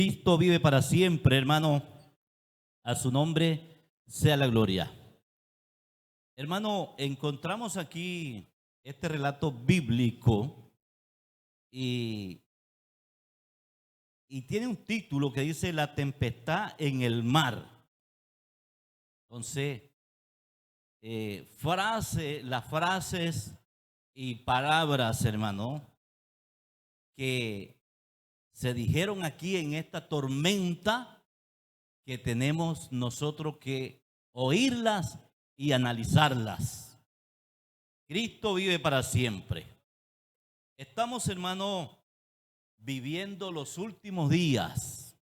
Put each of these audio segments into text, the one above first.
Cristo vive para siempre, hermano. A su nombre sea la gloria. Hermano, encontramos aquí este relato bíblico y, y tiene un título que dice La tempestad en el mar. Entonces, las frases y palabras, hermano, que se dijeron aquí en esta tormenta, que tenemos nosotros que oírlas y analizarlas. Cristo vive para siempre. Estamos, hermano, viviendo los últimos días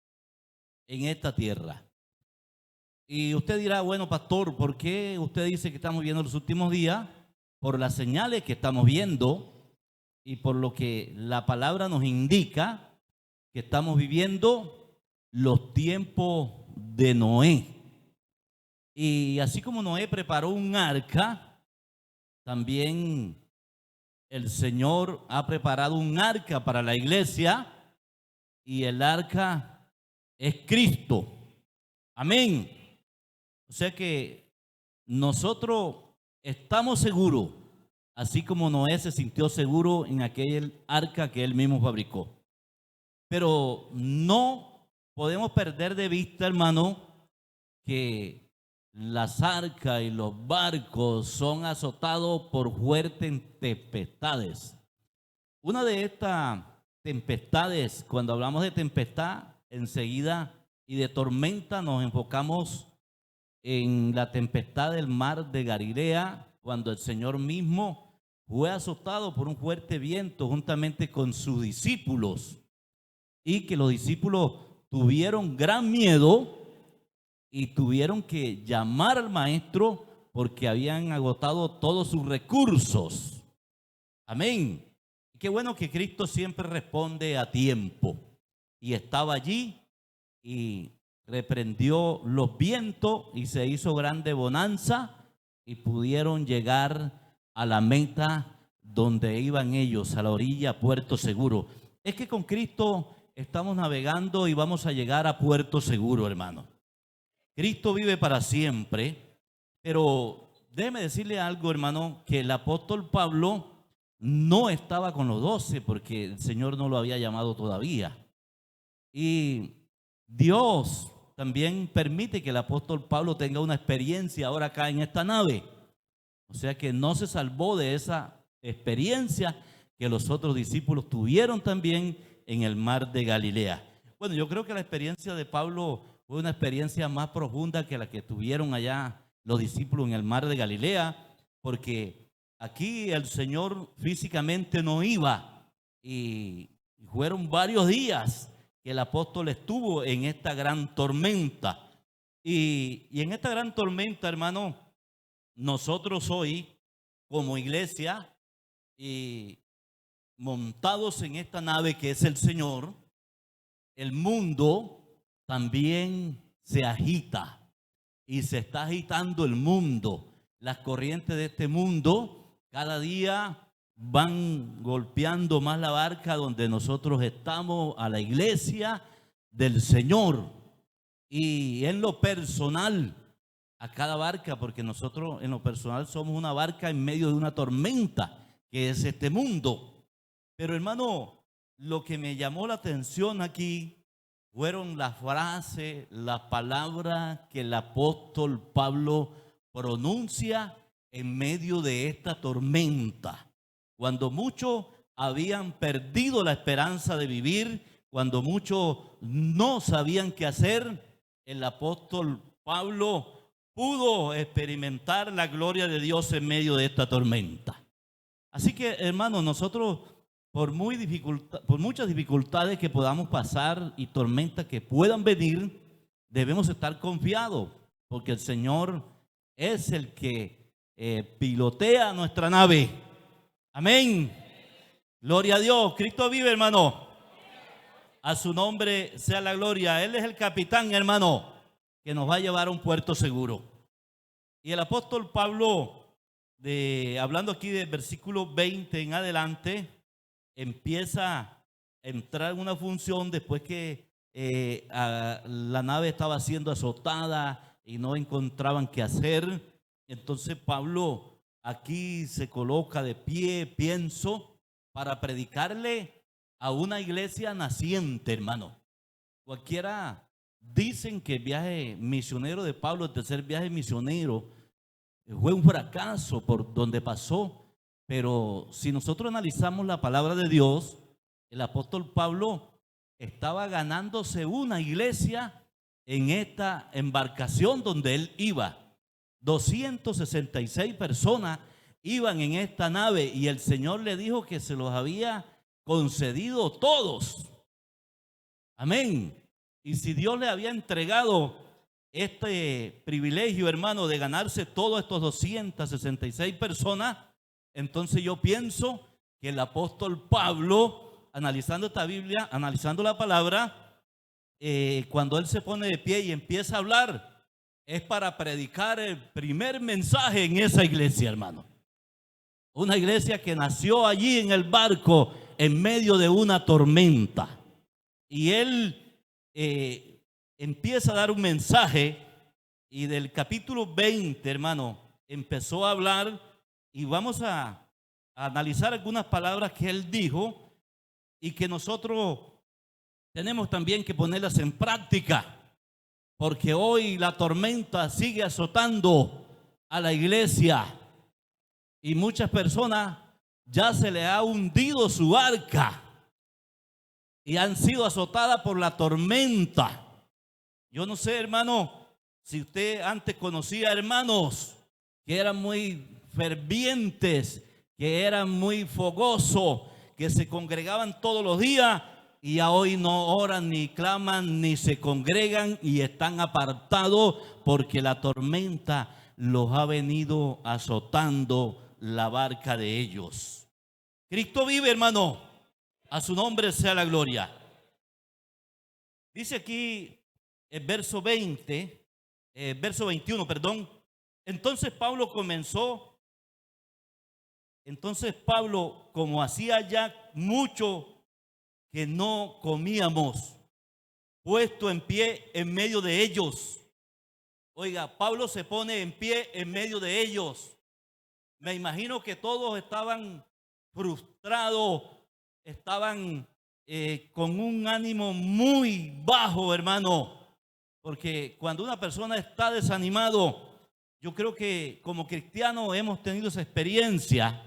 en esta tierra. Y usted dirá, bueno, pastor, ¿por qué usted dice que estamos viviendo los últimos días? Por las señales que estamos viendo y por lo que la palabra nos indica que estamos viviendo los tiempos de Noé. Y así como Noé preparó un arca, también el Señor ha preparado un arca para la iglesia, y el arca es Cristo. Amén. O sea que nosotros estamos seguros, así como Noé se sintió seguro en aquel arca que él mismo fabricó. Pero no podemos perder de vista, hermano, que las arcas y los barcos son azotados por fuertes tempestades. Una de estas tempestades, cuando hablamos de tempestad, enseguida y de tormenta nos enfocamos en la tempestad del mar de Galilea, cuando el Señor mismo fue azotado por un fuerte viento juntamente con sus discípulos, y que los discípulos tuvieron gran miedo y tuvieron que llamar al maestro porque habían agotado todos sus recursos. Amén. Y qué bueno que Cristo siempre responde a tiempo. Y estaba allí y reprendió los vientos y se hizo grande bonanza y pudieron llegar a la meta donde iban ellos, a la orilla, Puerto Seguro. Es que con Cristo estamos navegando y vamos a llegar a Puerto Seguro, hermano. Cristo vive para siempre, pero déjeme decirle algo, hermano, que el apóstol Pablo no estaba con los 12 porque el Señor no lo había llamado todavía. Y Dios también permite que el apóstol Pablo tenga una experiencia ahora acá en esta nave. O sea que no se salvó de esa experiencia que los otros discípulos tuvieron también en el mar de Galilea. Bueno, yo creo que la experiencia de Pablo fue una experiencia más profunda que la que tuvieron allá los discípulos en el mar de Galilea, porque aquí el Señor físicamente no iba, y fueron varios días que el apóstol estuvo en esta gran tormenta. Y en esta gran tormenta, hermano, nosotros hoy como iglesia y montados en esta nave que es el Señor, el mundo también se agita y se está agitando el mundo. Las corrientes de este mundo cada día van golpeando más la barca donde nosotros estamos, a la iglesia del Señor. Y en lo personal, a cada barca, porque nosotros en lo personal somos una barca en medio de una tormenta que es este mundo. Pero hermano, lo que me llamó la atención aquí fueron las frases, las palabras que el apóstol Pablo pronuncia en medio de esta tormenta. Cuando muchos habían perdido la esperanza de vivir, cuando muchos no sabían qué hacer, el apóstol Pablo pudo experimentar la gloria de Dios en medio de esta tormenta. Así que, hermanos, nosotros por muchas dificultades que podamos pasar y tormentas que puedan venir, debemos estar confiados, porque el Señor es el que pilotea nuestra nave. Amén. Gloria a Dios. Cristo vive, hermano. A su nombre sea la gloria. Él es el capitán, hermano, que nos va a llevar a un puerto seguro. Y el apóstol Pablo, hablando aquí del versículo 20 en adelante, empieza a entrar en una función después que la nave estaba siendo azotada y no encontraban qué hacer. Entonces Pablo aquí se coloca de pie, pienso, para predicarle a una iglesia naciente, hermano. Cualquiera dicen que el viaje misionero de Pablo, el tercer viaje misionero, fue un fracaso por donde pasó. Pero si nosotros analizamos la palabra de Dios, el apóstol Pablo estaba ganándose una iglesia en esta embarcación donde él iba. 266 personas iban en esta nave y el Señor le dijo que se los había concedido todos. Amén. Y si Dios le había entregado este privilegio, hermano, de ganarse todos estos 266 personas, entonces yo pienso que el apóstol Pablo, analizando esta Biblia, analizando la palabra, cuando él se pone de pie y empieza a hablar, es para predicar el primer mensaje en esa iglesia, hermano. Una iglesia que nació allí en el barco en medio de una tormenta. Y él empieza a dar un mensaje y del capítulo 20, hermano, empezó a hablar y vamos a analizar algunas palabras que él dijo y que nosotros tenemos también que ponerlas en práctica. Porque hoy la tormenta sigue azotando a la iglesia y muchas personas ya se le ha hundido su arca y han sido azotadas por la tormenta. Yo no sé, hermano, si usted antes conocía hermanos que eran muy fervientes, que eran muy fogosos, que se congregaban todos los días. Y ya hoy no oran, ni claman, ni se congregan y están apartados porque la tormenta los ha venido azotando la barca de ellos. Cristo vive, hermano. A su nombre sea la gloria. Dice aquí el verso 21, perdón. Entonces Pablo, como hacía ya mucho que no comíamos, puesto en pie en medio de ellos. Oiga, Pablo se pone en pie en medio de ellos. Me imagino que todos estaban frustrados, estaban con un ánimo muy bajo, hermano. Porque cuando una persona está desanimado, yo creo que como cristianos hemos tenido esa experiencia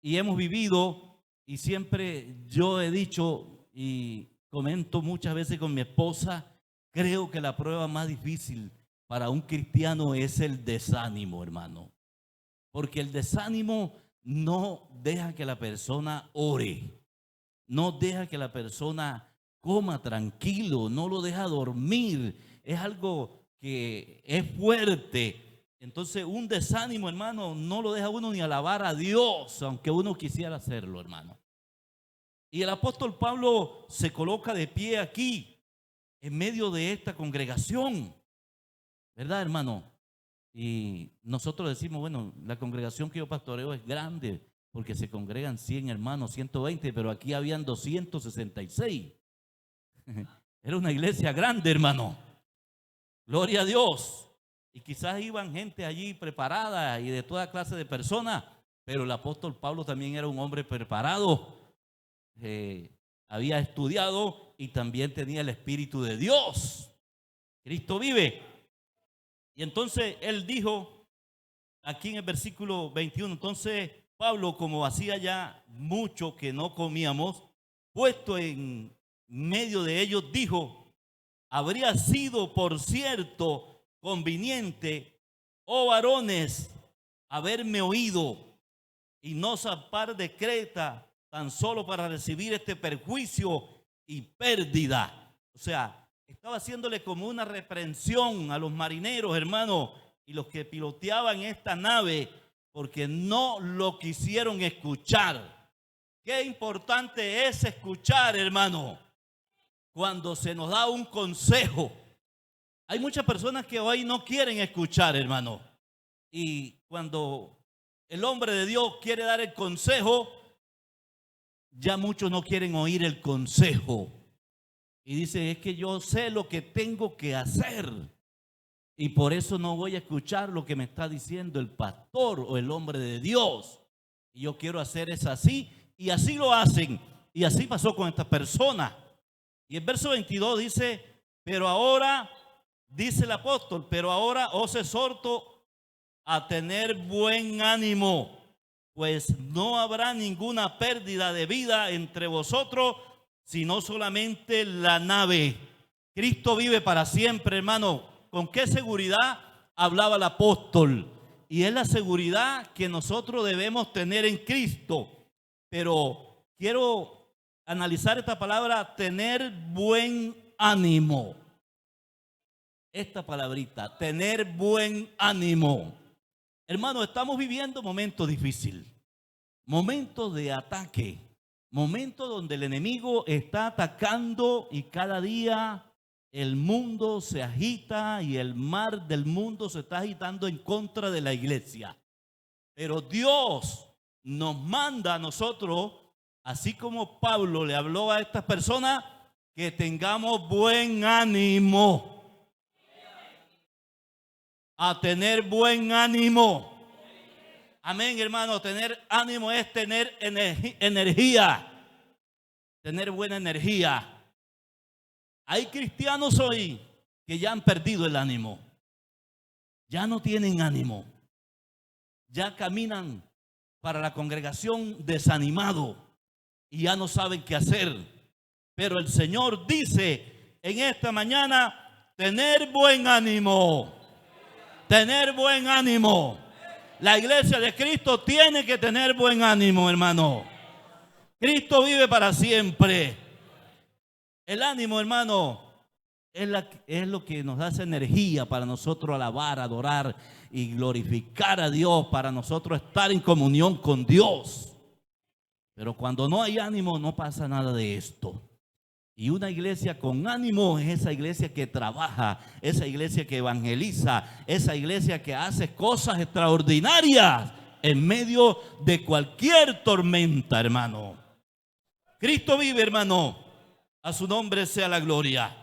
y hemos vivido. Y siempre yo he dicho y comento muchas veces con mi esposa, creo que la prueba más difícil para un cristiano es el desánimo, hermano. Porque el desánimo no deja que la persona ore, no deja que la persona coma tranquilo, no lo deja dormir. Es algo que es fuerte. Entonces un desánimo, hermano, no lo deja uno ni alabar a Dios, aunque uno quisiera hacerlo, hermano. Y el apóstol Pablo se coloca de pie aquí, en medio de esta congregación, ¿verdad, hermano? Y nosotros decimos, bueno, la congregación que yo pastoreo es grande, porque se congregan 100 hermanos, 120, pero aquí habían 266. Era una iglesia grande, hermano. Gloria a Dios. Y quizás iban gente allí preparada y de toda clase de personas, pero el apóstol Pablo también era un hombre preparado. Había estudiado y también tenía el Espíritu de Dios. Cristo vive. Y entonces él dijo aquí en el versículo 21, entonces Pablo, como hacía ya mucho que no comíamos, puesto en medio de ellos, dijo: habría sido, por cierto, conveniente, oh varones, haberme oído y no zarpar de Creta tan solo para recibir este perjuicio y pérdida. O sea, estaba haciéndole como una reprensión a los marineros, hermano, y los que piloteaban esta nave, porque no lo quisieron escuchar. Qué importante es escuchar, hermano, cuando se nos da un consejo. Hay muchas personas que hoy no quieren escuchar, hermano. Y cuando el hombre de Dios quiere dar el consejo, ya muchos no quieren oír el consejo. Y dice, es que yo sé lo que tengo que hacer. Y por eso no voy a escuchar lo que me está diciendo el pastor o el hombre de Dios. Y yo quiero hacer es así. Y así lo hacen. Y así pasó con esta persona. Y el verso 22 dice, pero ahora, dice el apóstol, pero ahora os exhorto a tener buen ánimo, pues no habrá ninguna pérdida de vida entre vosotros, sino solamente la nave. Cristo vive para siempre, hermano. ¿Con qué seguridad hablaba el apóstol? Y es la seguridad que nosotros debemos tener en Cristo. Pero quiero analizar esta palabra, tener buen ánimo. Esta palabrita, tener buen ánimo. Hermano, estamos viviendo momentos difíciles, momentos de ataque, momentos donde el enemigo está atacando y cada día el mundo se agita y el mar del mundo se está agitando en contra de la iglesia. Pero Dios nos manda a nosotros, así como Pablo le habló a estas personas, que tengamos buen ánimo. A tener buen ánimo. Amén, hermano. Tener ánimo es tener energía. Tener buena energía. Hay cristianos hoy que ya han perdido el ánimo. Ya no tienen ánimo. Ya caminan para la congregación desanimado y ya no saben qué hacer. Pero el Señor dice en esta mañana, tener buen ánimo. Tener buen ánimo. La iglesia de Cristo tiene que tener buen ánimo, hermano. Cristo vive para siempre. El ánimo, hermano, es lo que nos da esa energía para nosotros alabar, adorar y glorificar a Dios, para nosotros estar en comunión con Dios. Pero cuando no hay ánimo, no pasa nada de esto. Y una iglesia con ánimo es esa iglesia que trabaja, esa iglesia que evangeliza, esa iglesia que hace cosas extraordinarias en medio de cualquier tormenta, hermano. Cristo vive, hermano. A su nombre sea la gloria.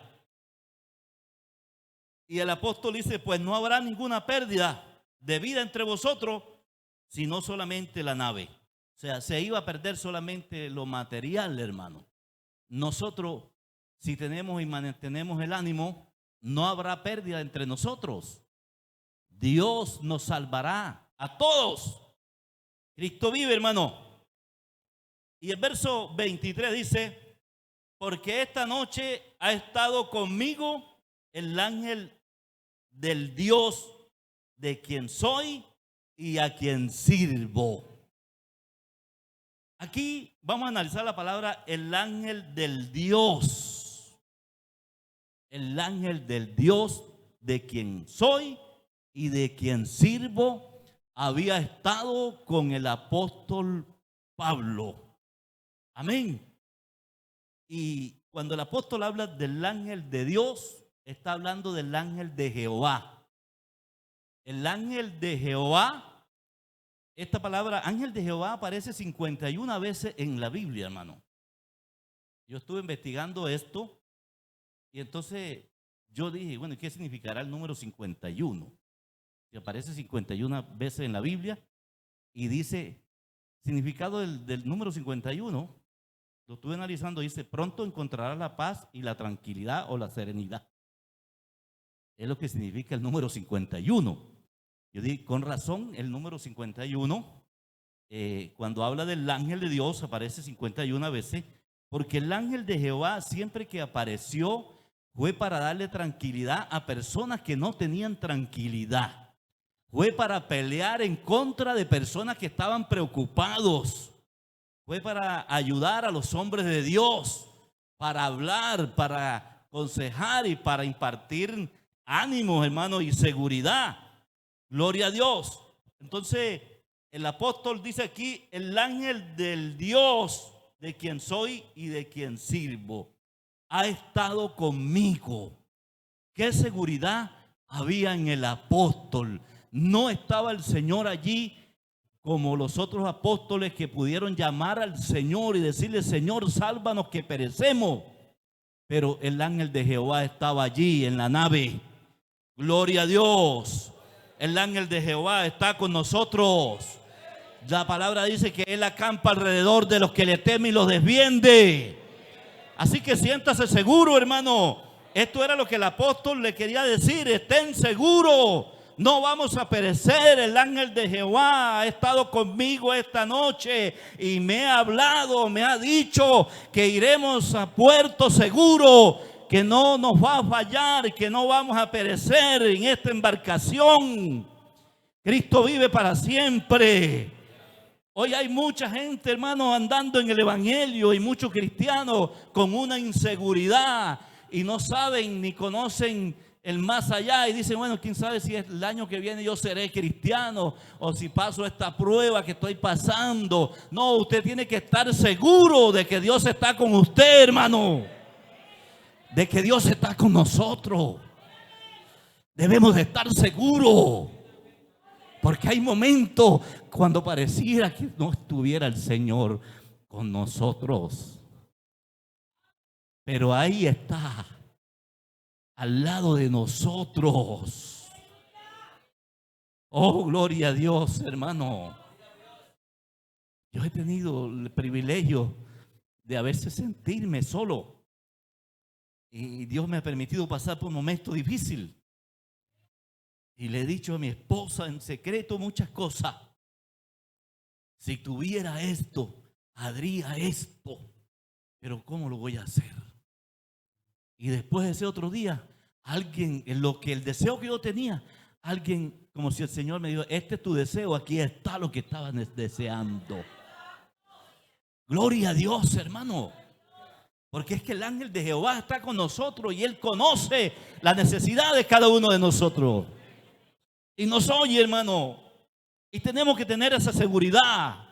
Y el apóstol dice, pues no habrá ninguna pérdida de vida entre vosotros, sino solamente la nave. O sea, se iba a perder solamente lo material, hermano. Nosotros, si tenemos y mantenemos el ánimo, no habrá pérdida entre nosotros. Dios nos salvará a todos. Cristo vive, hermano. Y el verso 23 dice, porque esta noche ha estado conmigo el ángel del Dios de quien soy y a quien sirvo. Aquí vamos a analizar la palabra el ángel del Dios. El ángel del Dios de quien soy y de quien sirvo había estado con el apóstol Pablo. Amén. Y cuando el apóstol habla del ángel de Dios, está hablando del ángel de Jehová. El ángel de Jehová. Esta palabra ángel de Jehová aparece 51 veces en la Biblia, hermano. Yo estuve investigando esto y entonces yo dije, bueno, ¿qué significará el número 51? Que aparece 51 veces en la Biblia y dice, significado del número 51, lo estuve analizando, dice, pronto encontrarás la paz y la tranquilidad o la serenidad. Es lo que significa el número 51. Yo dije, con razón, el número 51, cuando habla del ángel de Dios, aparece 51 veces, porque el ángel de Jehová siempre que apareció fue para darle tranquilidad a personas que no tenían tranquilidad. Fue para pelear en contra de personas que estaban preocupados. Fue para ayudar a los hombres de Dios, para hablar, para aconsejar y para impartir ánimo, hermano, y seguridad. Gloria a Dios. Entonces, el apóstol dice aquí, el ángel del Dios de quien soy y de quien sirvo ha estado conmigo. ¿Qué seguridad había en el apóstol? No estaba el Señor allí como los otros apóstoles que pudieron llamar al Señor y decirle, Señor, sálvanos que perecemos. pero el ángel de Jehová estaba allí en la nave. Gloria a Dios. El ángel de Jehová está con nosotros. La palabra dice que Él acampa alrededor de los que le temen y los defiende. Así que siéntase seguro, hermano. Esto era lo que el apóstol le quería decir. Estén seguros. No vamos a perecer. El ángel de Jehová ha estado conmigo esta noche y me ha hablado, me ha dicho que iremos a puerto seguro, que no nos va a fallar, que no vamos a perecer en esta embarcación. Cristo vive para siempre. Hoy hay mucha gente, hermano, andando en el evangelio y muchos cristianos con una inseguridad y no saben ni conocen el más allá y dicen, bueno, quién sabe si el año que viene yo seré cristiano o si paso esta prueba que estoy pasando. No, usted tiene que estar seguro de que Dios está con usted, hermano, de que Dios está con nosotros. Debemos de estar seguros, porque hay momentos cuando pareciera que no estuviera el Señor con nosotros, pero ahí está, al lado de nosotros. Oh, gloria a Dios, hermano. Yo he tenido el privilegio de a veces sentirme solo y Dios me ha permitido pasar por un momento difícil. Y le he dicho a mi esposa en secreto muchas cosas. Si tuviera esto, haría esto, pero ¿cómo lo voy a hacer? Y después de ese otro día, alguien, en lo que el deseo que yo tenía, alguien, como si el Señor me dijo, este es tu deseo, aquí está lo que estaban deseando. Gloria a Dios, hermano. Porque es que el ángel de Jehová está con nosotros y Él conoce la necesidad de cada uno de nosotros. Y nos oye, hermano. Y tenemos que tener esa seguridad.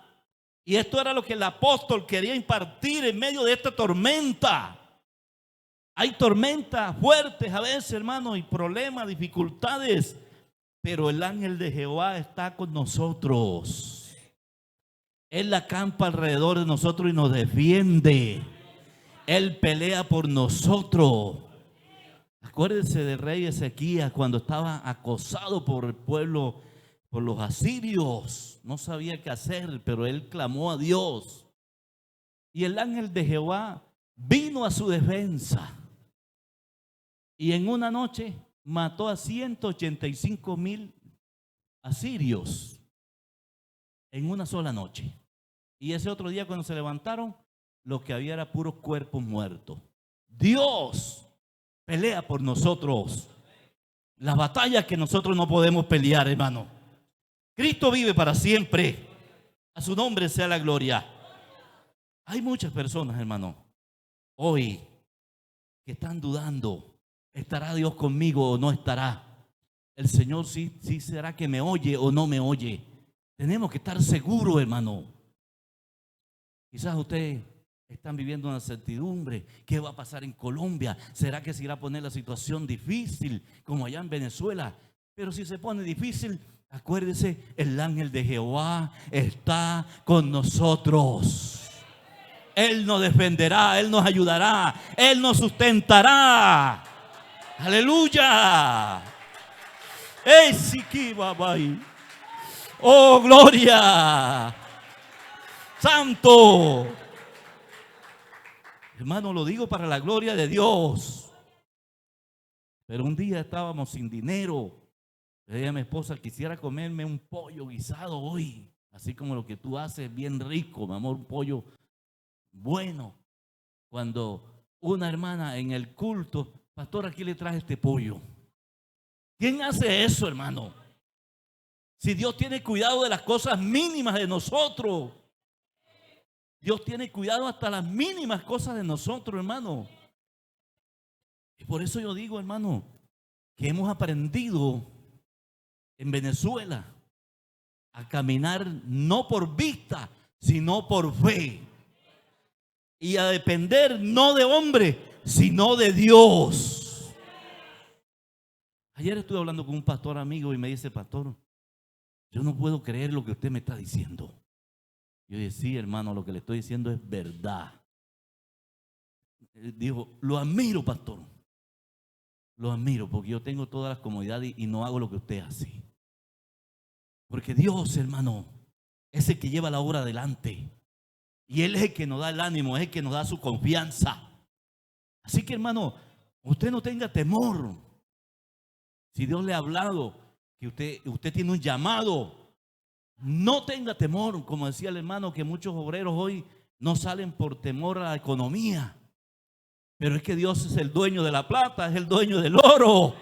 Y esto era lo que el apóstol quería impartir en medio de esta tormenta. Hay tormentas fuertes a veces, hermano, y problemas, dificultades. Pero el ángel de Jehová está con nosotros. Él acampa alrededor de nosotros y nos defiende. Él pelea por nosotros. Acuérdense del rey Ezequías cuando estaba acosado por el pueblo, por los asirios. No sabía qué hacer, pero él clamó a Dios. Y el ángel de Jehová vino a su defensa. Y en una noche mató a 185,000 asirios. En una sola noche. Y ese otro día cuando se levantaron, lo que había era puros cuerpos muertos. Dios pelea por nosotros. Las batallas que nosotros no podemos pelear, hermano. Cristo vive para siempre. A su nombre sea la gloria. Hay muchas personas, hermano, hoy que están dudando. ¿Estará Dios conmigo o no estará? El Señor sí será que me oye o no me oye. Tenemos que estar seguros, hermano. Quizás ustedes están viviendo una certidumbre. ¿Qué va a pasar en Colombia? ¿Será que se irá a poner la situación difícil como allá en Venezuela? Pero si se pone difícil, acuérdese, el ángel de Jehová está con nosotros. Él nos defenderá, Él nos ayudará, Él nos sustentará. Aleluya. Oh, gloria. Santo. Hermano, lo digo para la gloria de Dios. Pero un día estábamos sin dinero. Le dije a mi esposa, quisiera comerme un pollo guisado hoy. Así como lo que tú haces, bien rico, mi amor, un pollo bueno. Cuando una hermana en el culto, pastor, aquí le traje este pollo. ¿Quién hace eso, hermano? Si Dios tiene cuidado de las cosas mínimas de nosotros. Dios tiene cuidado hasta las mínimas cosas de nosotros, hermano. Y por eso yo digo, hermano, que hemos aprendido en Venezuela a caminar no por vista, sino por fe. Y a depender no de hombre, sino de Dios. Ayer estuve hablando con un pastor amigo y me dice, pastor, yo no puedo creer lo que usted me está diciendo. Yo dije, sí, hermano, lo que le estoy diciendo es verdad. dijo, lo admiro, pastor. Lo admiro porque yo tengo todas las comodidades y no hago lo que usted hace. Porque Dios, hermano, es el que lleva la obra adelante. Y Él es el que nos da el ánimo, es el que nos da su confianza. Así que, hermano, usted no tenga temor. Si Dios le ha hablado que usted tiene un llamado, no tenga temor. Como decía el hermano, que muchos obreros hoy no salen por temor a la economía. Pero es que Dios es el dueño de la plata, es el dueño del oro.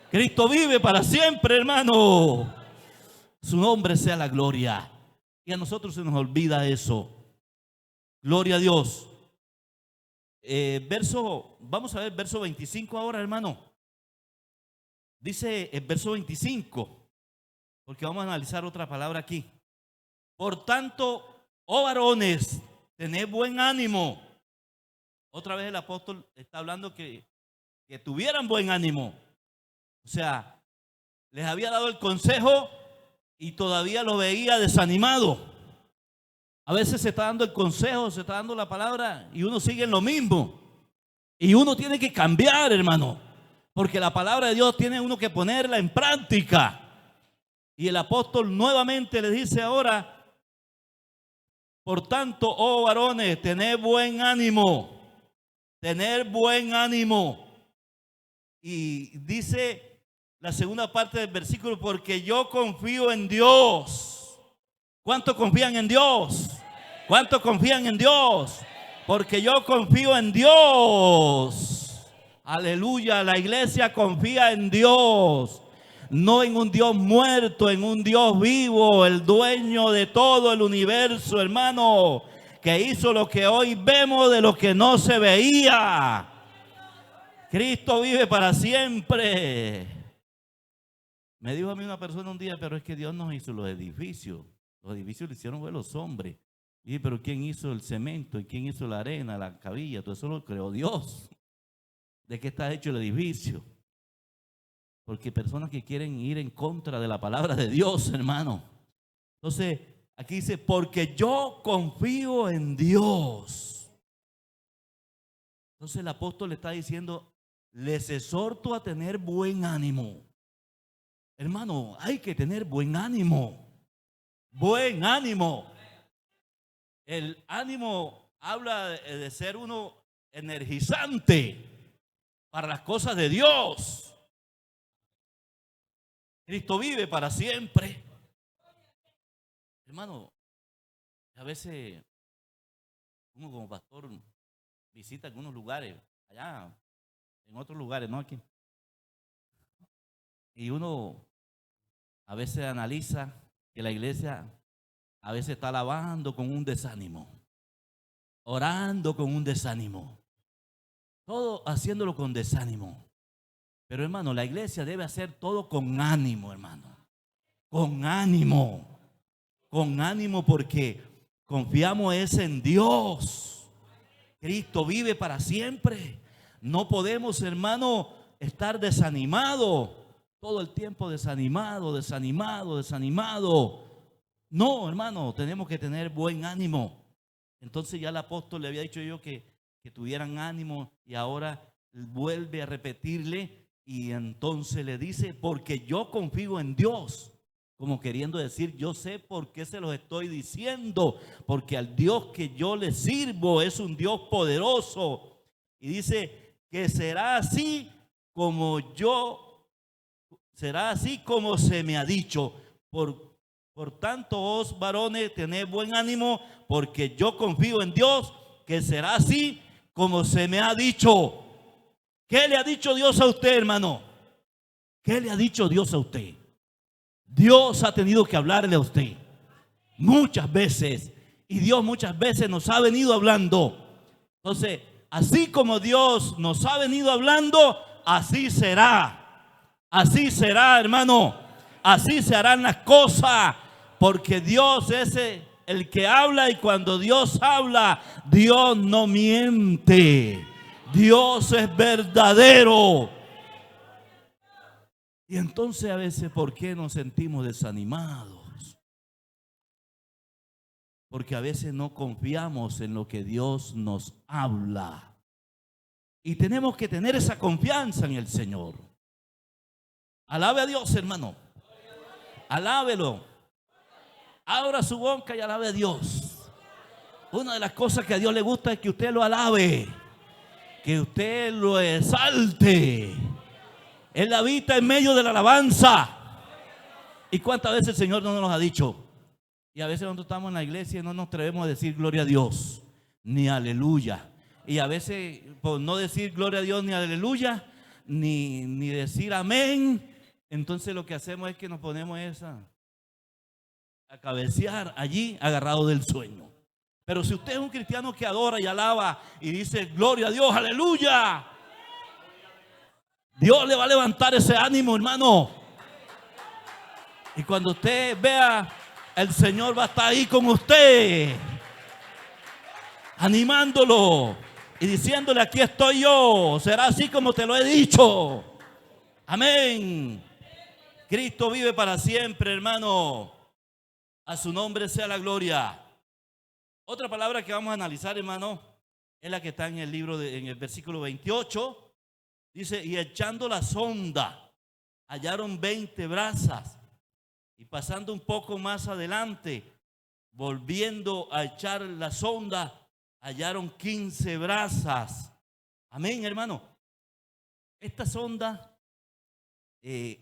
Cristo vive para siempre, hermano. Su nombre sea la gloria. Y a nosotros se nos olvida eso. Gloria a Dios. Vamos a ver verso 25 ahora, hermano. Dice el verso 25, porque vamos a analizar otra palabra aquí. Por tanto, oh varones, tened buen ánimo. Otra vez el apóstol está hablando que tuvieran buen ánimo. O sea, les había dado el consejo y todavía lo veía desanimado. A veces se está dando el consejo, se está dando la palabra y uno sigue en lo mismo. Y uno tiene que cambiar, hermano, porque la palabra de Dios tiene uno que ponerla en práctica. Y el apóstol nuevamente le dice ahora: por tanto, oh varones, tened buen ánimo. Tener buen ánimo. Y dice la segunda parte del versículo: porque yo confío en Dios. ¿Cuántos confían en Dios? ¿Cuántos confían en Dios? Porque yo confío en Dios. Aleluya, la iglesia confía en Dios. No en un Dios muerto, en un Dios vivo, el dueño de todo el universo, hermano, que hizo lo que hoy vemos de lo que no se veía. Cristo vive para siempre. Me dijo a mí una persona un día: pero es que Dios nos hizo los edificios. Los edificios lo hicieron los hombres. Y dije: pero ¿quién hizo el cemento? ¿Y quién hizo la arena, la cabilla? Todo eso lo creó Dios. ¿De qué está hecho el edificio? Porque personas que quieren ir en contra de la palabra de Dios, hermano. Entonces, aquí dice: porque yo confío en Dios. Entonces el apóstol le está diciendo: les exhorto a tener buen ánimo. Hermano, hay que tener buen ánimo. Buen ánimo. El ánimo habla de ser uno energizante para las cosas de Dios. Cristo vive para siempre. Hermano, a veces uno como pastor visita algunos lugares, allá, en otros lugares, no aquí. Y uno a veces analiza que la iglesia a veces está alabando con un desánimo, orando con un desánimo, todo haciéndolo con desánimo. Pero, hermano, la iglesia debe hacer todo con ánimo, hermano. Con ánimo. Con ánimo, porque confiamos es en Dios. Cristo vive para siempre. No podemos, hermano, estar desanimados. Todo el tiempo desanimado. No, hermano, tenemos que tener buen ánimo. Entonces ya el apóstol le había dicho yo que tuvieran ánimo, y ahora vuelve a repetirle. Y entonces le dice: porque yo confío en Dios. Como queriendo decir: yo sé por qué se los estoy diciendo. Porque al Dios que yo le sirvo es un Dios poderoso. Y dice que será así como se me ha dicho. Por tanto, os varones, tened buen ánimo, porque yo confío en Dios, que será así como se me ha dicho. ¿Qué le ha dicho Dios a usted, hermano? ¿Qué le ha dicho Dios a usted? Dios ha tenido que hablarle a usted muchas veces, y Dios muchas veces nos ha venido hablando. Entonces, así como Dios nos ha venido hablando, así será. Así será, hermano. Así se harán las cosas, porque Dios es el que habla, y cuando Dios habla, Dios no miente. Dios es verdadero. Y entonces a veces, ¿por qué nos sentimos desanimados? Porque a veces no confiamos en lo que Dios nos habla. Y tenemos que tener esa confianza en el Señor. Alabe a Dios, hermano. Alábelo. Abra su boca y alabe a Dios. Una de las cosas que a Dios le gusta es que usted lo alabe, que usted lo exalte. Él habita en medio de la alabanza. ¿Y cuántas veces el Señor no nos ha dicho? Y a veces cuando estamos en la iglesia no nos atrevemos a decir gloria a Dios, ni aleluya. Y a veces por no decir gloria a Dios, ni aleluya, ni decir amén, entonces lo que hacemos es que nos ponemos a cabecear allí agarrado del sueño. Pero si usted es un cristiano que adora y alaba y dice gloria a Dios, aleluya, Dios le va a levantar ese ánimo, hermano. Y cuando usted vea, el Señor va a estar ahí con usted, animándolo y diciéndole: aquí estoy yo, será así como te lo he dicho. Amén. Cristo vive para siempre, hermano. A su nombre sea la gloria. Otra palabra que vamos a analizar, hermano, es la que está en el libro, en el versículo 28. Dice: y echando la sonda, hallaron 20 brasas. Y pasando un poco más adelante, volviendo a echar la sonda, hallaron 15 brasas. Amén, hermano. Esta sonda,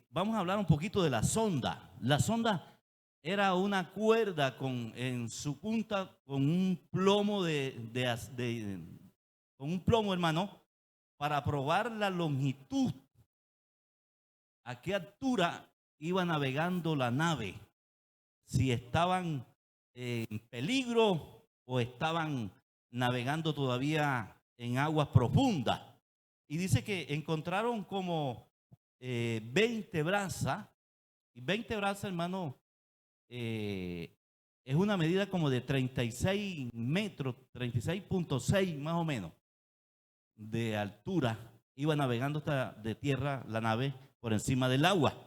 vamos a hablar un poquito de la sonda. La sonda era una cuerda en su punta con un plomo con un plomo, hermano, para probar la longitud, a qué altura iba navegando la nave, si estaban en peligro o estaban navegando todavía en aguas profundas. Y dice que encontraron como 20 brasas. Y 20 brasas, hermano, es una medida como de 36 metros, 36.6 más o menos de altura. Iba navegando hasta de tierra la nave por encima del agua.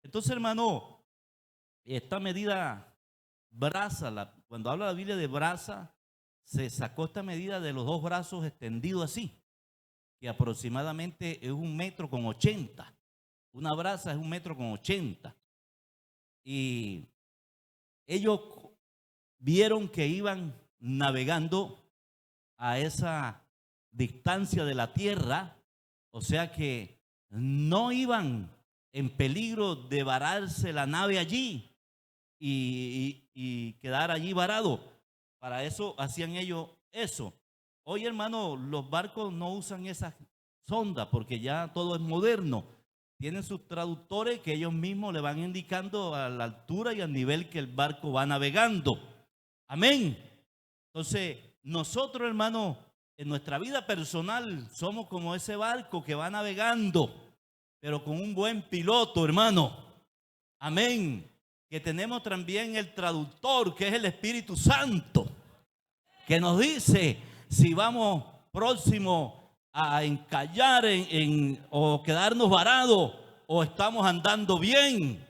Entonces, hermano, esta medida brasa, cuando habla la Biblia de brasa, se sacó esta medida de los dos brazos extendidos así, que aproximadamente es 1,80 m. Una brasa es 1,80 m. Y ellos vieron que iban navegando a esa distancia de la tierra, o sea que no iban en peligro de vararse la nave allí y quedar allí varado. Para eso hacían ellos eso. Hoy, hermano, los barcos no usan esas sondas porque ya todo es moderno. Tienen sus traductores que ellos mismos le van indicando a la altura y al nivel que el barco va navegando. Amén. Entonces, nosotros, hermano, en nuestra vida personal somos como ese barco que va navegando, pero con un buen piloto, hermano. Amén. Que tenemos también el traductor, que es el Espíritu Santo, que nos dice si vamos próximo a encallar o quedarnos varados o estamos andando bien.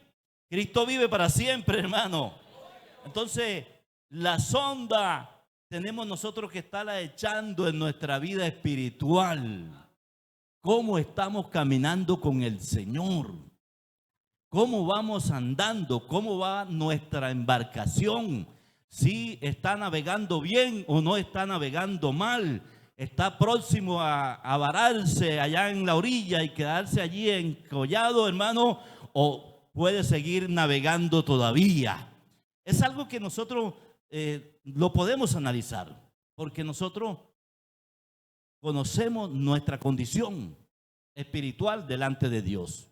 Cristo vive para siempre, hermano. Entonces, la sonda tenemos nosotros que estarla echando en nuestra vida espiritual. ¿Cómo estamos caminando con el Señor? ¿Cómo vamos andando? ¿Cómo va nuestra embarcación? ¿Si está navegando bien o no está navegando mal? ¿Está próximo a vararse allá en la orilla y quedarse allí encollado, hermano? ¿O puede seguir navegando todavía? Es algo que nosotros lo podemos analizar, porque nosotros conocemos nuestra condición espiritual delante de Dios.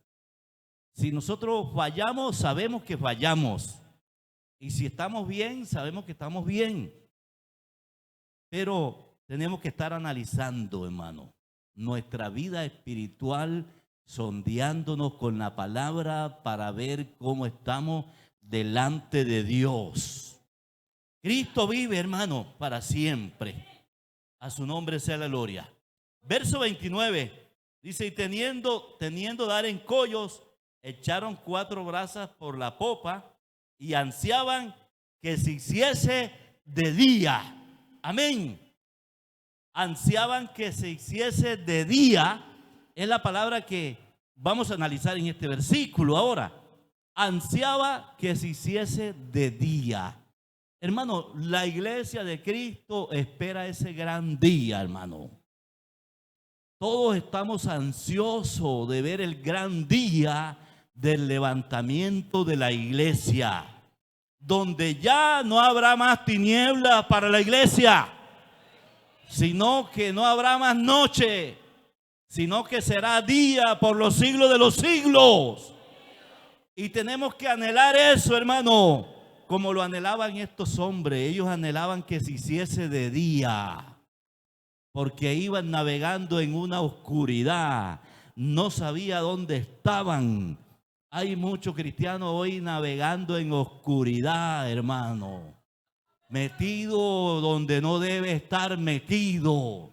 Si nosotros fallamos, sabemos que fallamos. Y si estamos bien, sabemos que estamos bien. Pero tenemos que estar analizando, hermano, nuestra vida espiritual, sondeándonos con la palabra para ver cómo estamos delante de Dios. Cristo vive, hermano, para siempre. A su nombre sea la gloria. Verso 29 dice: y teniendo dar en collos, echaron 4 brasas por la popa y ansiaban que se hiciese de día. Amén. ansiaban que se hiciese de día. Es la palabra que vamos a analizar en este versículo ahora. Ansiaba que se hiciese de día. Hermano, la iglesia de Cristo espera ese gran día, hermano. Todos estamos ansiosos de ver el gran día del levantamiento de la iglesia, donde ya no habrá más tinieblas para la iglesia, sino que no habrá más noche, sino que será día por los siglos de los siglos. Y tenemos que anhelar eso, hermano, como lo anhelaban estos hombres. Ellos anhelaban que se hiciese de día, porque iban navegando en una oscuridad, no sabía dónde estaban. Hay muchos cristianos hoy navegando en oscuridad, hermano, metido donde no debe estar metido,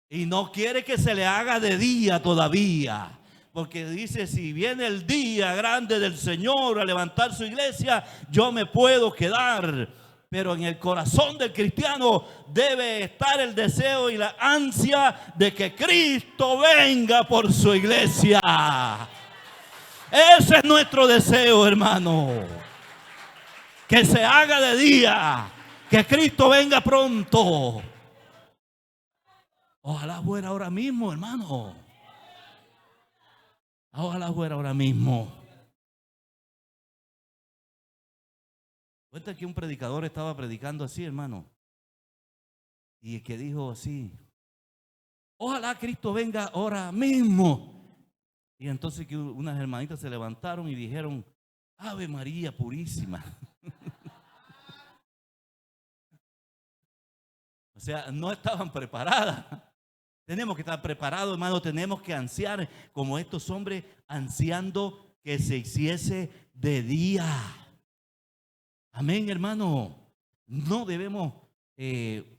y no quiere que se le haga de día todavía, porque dice: si viene el día grande del Señor a levantar su iglesia, yo me puedo quedar. Pero en el corazón del cristiano debe estar el deseo y la ansia de que Cristo venga por su iglesia. Ese es nuestro deseo, hermano. Que se haga de día, que Cristo venga pronto. Ojalá fuera ahora mismo, hermano. Ojalá fuera ahora mismo. Cuenta que un predicador estaba predicando así, hermano, y el que dijo así: ojalá Cristo venga ahora mismo. Y entonces que unas hermanitas se levantaron y dijeron: Ave María Purísima. O sea, no estaban preparadas. Tenemos que estar preparados, hermano. Tenemos que ansiar como estos hombres, ansiando que se hiciese de día. Amén, hermano. No debemos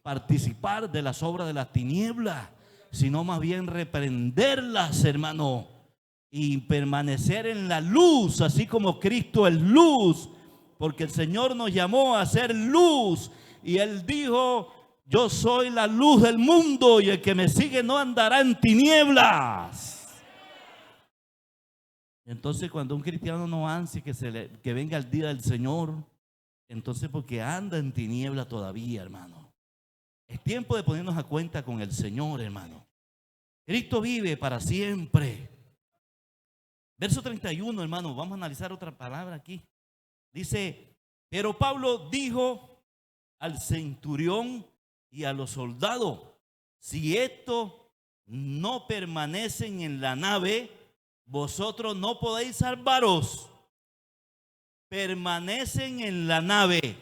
participar de las obras de las tinieblas, sino más bien reprenderlas, hermano, y permanecer en la luz, así como Cristo es luz, porque el Señor nos llamó a ser luz, y Él dijo: yo soy la luz del mundo, y el que me sigue no andará en tinieblas. Entonces, cuando un cristiano no ansia que venga el día del Señor, entonces porque anda en tiniebla todavía, hermano. Es tiempo de ponernos a cuenta con el Señor, hermano. Cristo vive para siempre. Verso 31, hermano, vamos a analizar otra palabra aquí. Dice: pero Pablo dijo al centurión y a los soldados: si estos no permanecen en la nave, vosotros no podéis salvaros. Permanecen en la nave.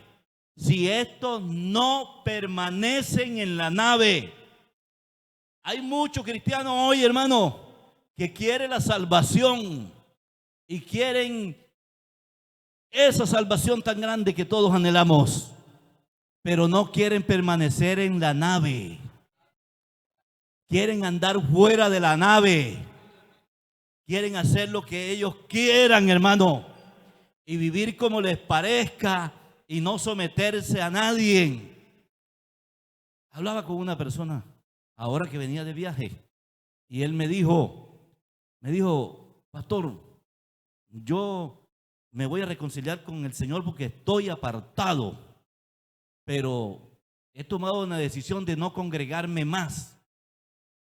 Si estos no permanecen en la nave. Hay muchos cristianos hoy, hermano, que quieren la salvación y quieren esa salvación tan grande que todos anhelamos, pero no quieren permanecer en la nave. Quieren andar fuera de la nave. Quieren hacer lo que ellos quieran, hermano, y vivir como les parezca y no someterse a nadie. Hablaba con una persona ahora que venía de viaje, y él me dijo: pastor, yo me voy a reconciliar con el Señor porque estoy apartado, pero he tomado una decisión de no congregarme más,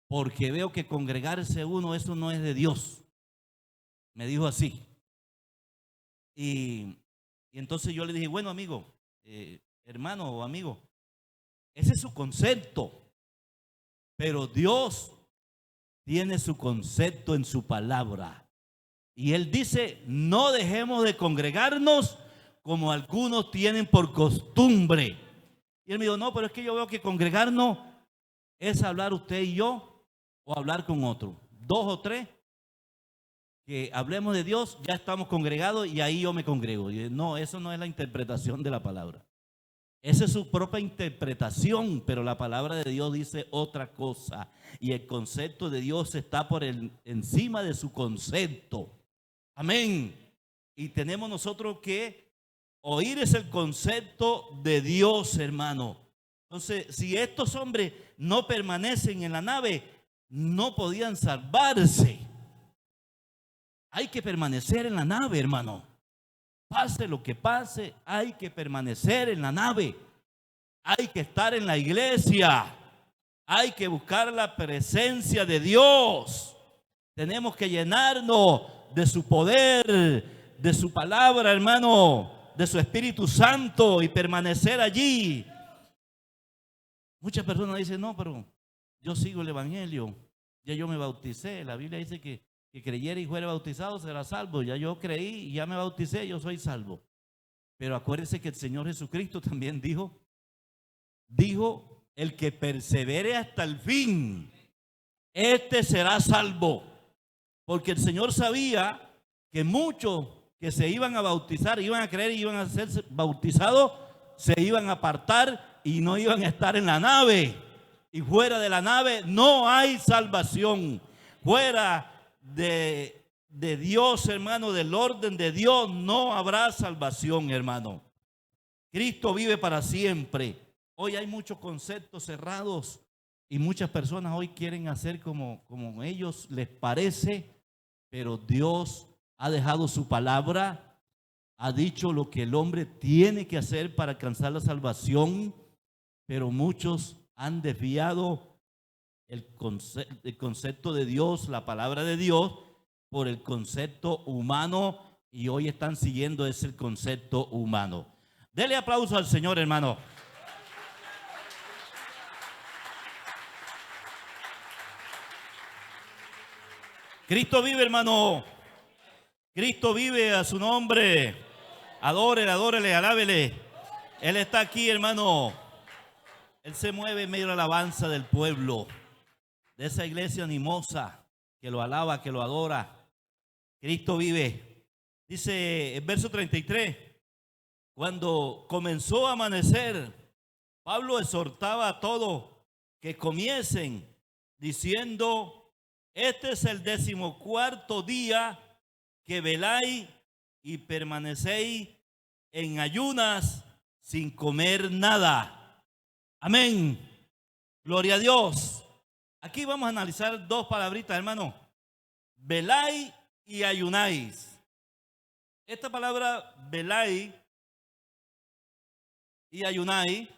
porque veo que congregarse uno, eso no es de Dios. Me dijo así. Y entonces yo le dije: bueno, amigo, hermano o amigo, ese es su concepto, pero Dios tiene su concepto en su palabra. Y Él dice: no dejemos de congregarnos como algunos tienen por costumbre. Y él me dijo: no, pero es que yo veo que congregarnos es hablar usted y yo, o hablar con otro. 2 o 3 que hablemos de Dios, ya estamos congregados y ahí yo me congrego. Y no, eso no es la interpretación de la palabra. Esa es su propia interpretación, pero la palabra de Dios dice otra cosa. Y el concepto de Dios está por encima de su concepto. Amén. Y tenemos nosotros que oír ese concepto de Dios, hermano. Entonces, si estos hombres no permanecen en la nave, no podían salvarse. Hay que permanecer en la nave, hermano. Pase lo que pase, hay que permanecer en la nave. Hay que estar en la iglesia. Hay que buscar la presencia de Dios. Tenemos que llenarnos de su poder, de su palabra, hermano, de su Espíritu Santo y permanecer allí. Muchas personas dicen, no, pero yo sigo el Evangelio. Ya yo me bauticé. La Biblia dice que creyera y fuera bautizado será salvo. Ya yo creí y ya me bauticé, yo soy salvo. Pero acuérdense que el Señor Jesucristo también dijo, el que persevere hasta el fin, este será salvo. Porque el Señor sabía que muchos que se iban a bautizar, iban a creer y iban a ser bautizados, se iban a apartar y no iban a estar en la nave. Y fuera de la nave no hay salvación. Fuera de Dios, hermano, del orden de Dios, no habrá salvación, hermano. Cristo vive para siempre. Hoy hay muchos conceptos cerrados y muchas personas hoy quieren hacer como ellos les parece, pero Dios ha dejado su palabra, ha dicho lo que el hombre tiene que hacer para alcanzar la salvación, pero muchos han desviado el concepto de Dios, la palabra de Dios, por el concepto humano, y hoy están siguiendo ese concepto humano. Dele aplauso al Señor, hermano. Cristo vive, hermano. Cristo vive, a su nombre. Adórele, adórele, alábele. Él está aquí, hermano. Él se mueve en medio de la alabanza del pueblo, de esa iglesia animosa que lo alaba, que lo adora. Cristo vive. Dice el verso 33, cuando comenzó a amanecer, Pablo exhortaba a todos que comiesen diciendo, este es el 14º día que veláis y permanecéis en ayunas sin comer nada. Amén. Gloria a Dios. Aquí vamos a analizar dos palabritas, hermano. Veláis y ayunáis. Esta palabra veláis y ayunáis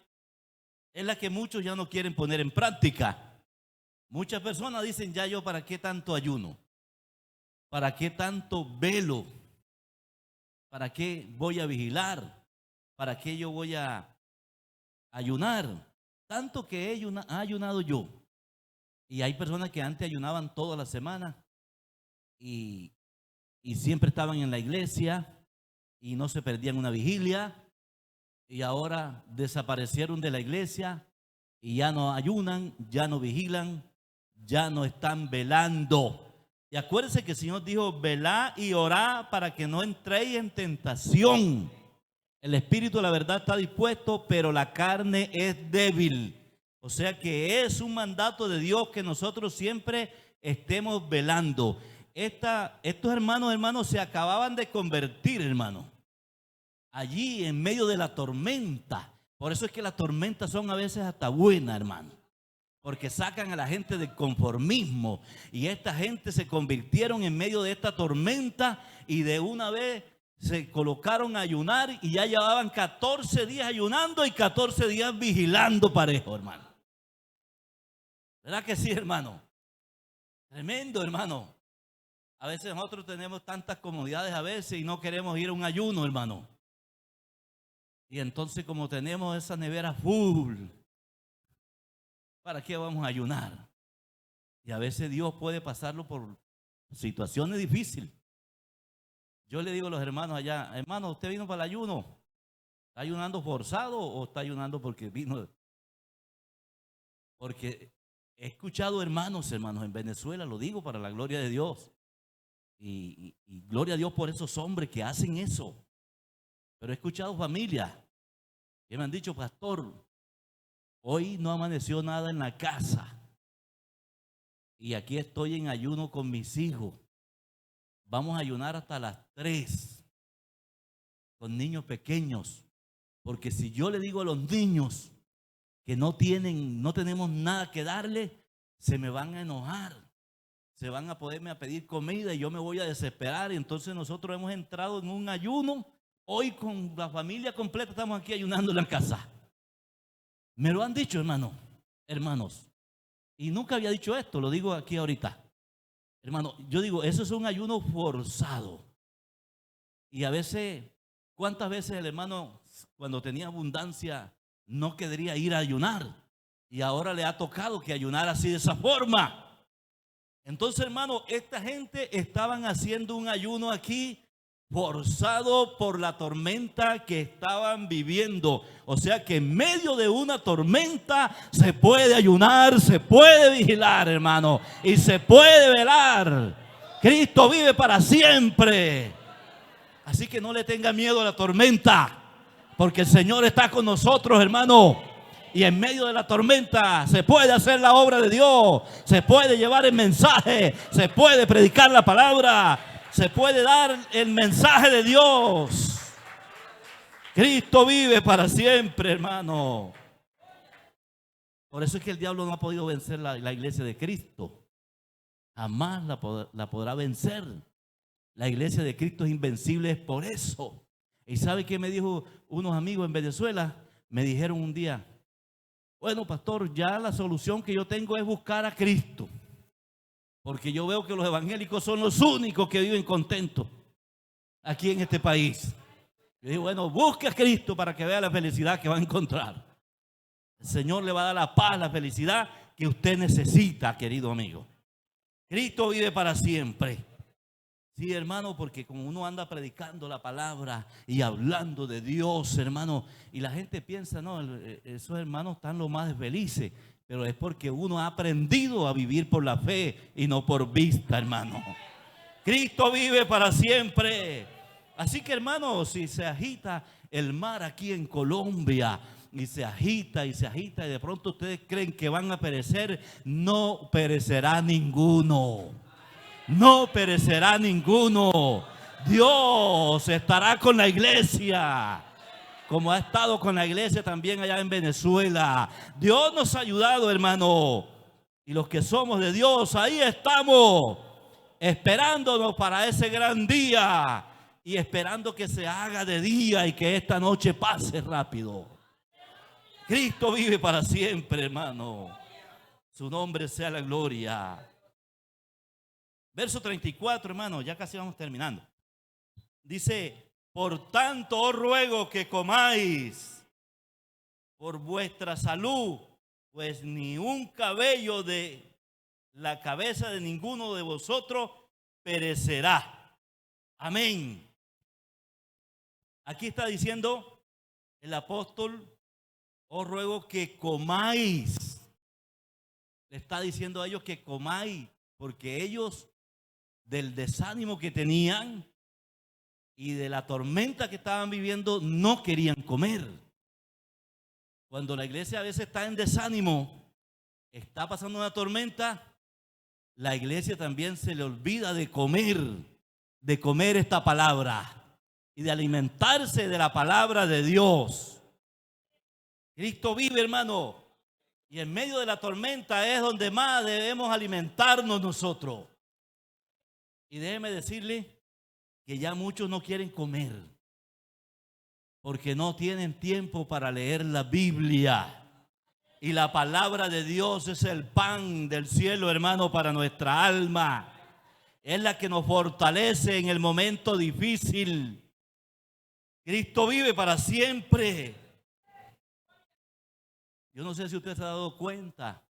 es la que muchos ya no quieren poner en práctica. Muchas personas dicen, ya yo para qué tanto ayuno, para qué tanto velo, para qué voy a vigilar, para qué yo voy a ayunar, tanto que he ayunado yo. Y hay personas que antes ayunaban toda la semana y siempre estaban en la iglesia y no se perdían una vigilia, y ahora desaparecieron de la iglesia y ya no ayunan, ya no vigilan, ya no están velando. Y acuérdense que el Señor dijo, velá y orá para que no entréis en tentación. El espíritu, la verdad, está dispuesto, pero la carne es débil. O sea que es un mandato de Dios que nosotros siempre estemos velando. Estos hermanos se acababan de convertir, hermano, allí en medio de la tormenta. Por eso es que las tormentas son a veces hasta buenas, hermano, porque sacan a la gente del conformismo. Y esta gente se convirtieron en medio de esta tormenta y de una vez se colocaron a ayunar y ya llevaban 14 días ayunando y 14 días vigilando parejo, hermano. ¿Verdad que sí, hermano? Tremendo, hermano. A veces nosotros tenemos tantas comodidades a veces y no queremos ir a un ayuno, hermano. Y entonces, como tenemos esa nevera full, ¿para qué vamos a ayunar? Y a veces Dios puede pasarlo por situaciones difíciles. Yo le digo a los hermanos allá, hermano, ¿usted vino para el ayuno? ¿Está ayunando forzado o está ayunando porque vino? Porque he escuchado hermanos en Venezuela, lo digo para la gloria de Dios. Y gloria a Dios por esos hombres que hacen eso. Pero he escuchado familias que me han dicho, pastor, hoy no amaneció nada en la casa y aquí estoy en ayuno con mis hijos. Vamos a ayunar hasta las 3 con niños pequeños, porque si yo le digo a los niños que no tenemos nada que darle, se me van a enojar, se van a poderme a pedir comida y yo me voy a desesperar. Y entonces nosotros hemos entrado en un ayuno. Hoy con la familia completa estamos aquí ayunando en la casa. Me lo han dicho, hermanos. Y nunca había dicho esto, lo digo aquí ahorita. Hermano, yo digo, eso es un ayuno forzado. Y a veces, ¿cuántas veces el hermano, cuando tenía abundancia, no querría ir a ayunar? Y ahora le ha tocado que ayunar así de esa forma. Entonces, hermano, esta gente estaban haciendo un ayuno aquí forzado por la tormenta que estaban viviendo. O sea que en medio de una tormenta se puede ayunar, se puede vigilar, hermano, y se puede velar. Cristo vive para siempre. Así que no le tenga miedo a la tormenta, porque el Señor está con nosotros, hermano. Y en medio de la tormenta se puede hacer la obra de Dios, se puede llevar el mensaje, se puede predicar la palabra, se puede dar el mensaje de Dios. Cristo vive para siempre, hermano. Por eso es que el diablo no ha podido vencer la iglesia de Cristo. Jamás la podrá vencer. La iglesia de Cristo es invencible, es por eso. ¿Y sabe qué me dijo unos amigos en Venezuela? Me dijeron un día: bueno, pastor, ya la solución que yo tengo es buscar a Cristo, porque yo veo que los evangélicos son los únicos que viven contentos aquí en este país. Yo digo, bueno, busque a Cristo para que vea la felicidad que va a encontrar. El Señor le va a dar la paz, la felicidad que usted necesita, querido amigo. Cristo vive para siempre. Sí, hermano, porque como uno anda predicando la palabra y hablando de Dios, hermano, y la gente piensa, no, esos hermanos están lo más felices, pero es porque uno ha aprendido a vivir por la fe y no por vista, hermano. Cristo vive para siempre. Así que, hermano, si se agita el mar aquí en Colombia y se agita y de pronto ustedes creen que van a perecer, no perecerá ninguno. No perecerá ninguno. Dios estará con la iglesia, como ha estado con la iglesia también allá en Venezuela. Dios nos ha ayudado, hermano. Y los que somos de Dios, ahí estamos, esperándonos para ese gran día. Y esperando que se haga de día y que esta noche pase rápido. Cristo vive para siempre, hermano. Su nombre sea la gloria. Verso 34, hermano, ya casi vamos terminando. Dice: por tanto os ruego que comáis por vuestra salud, pues ni un cabello de la cabeza de ninguno de vosotros perecerá. Amén. Aquí está diciendo el apóstol: os ruego que comáis. Le está diciendo a ellos que comáis, porque ellos, del desánimo que tenían y de la tormenta que estaban viviendo, no querían comer. Cuando la iglesia a veces está en desánimo, está pasando una tormenta, la iglesia también se le olvida de comer esta palabra y de alimentarse de la palabra de Dios. Cristo vive, hermano, y en medio de la tormenta es donde más debemos alimentarnos nosotros. Y déjeme decirle que ya muchos no quieren comer porque no tienen tiempo para leer la Biblia. Y la palabra de Dios es el pan del cielo, hermano, para nuestra alma. Es la que nos fortalece en el momento difícil. Cristo vive para siempre. Yo no sé si usted se ha dado cuenta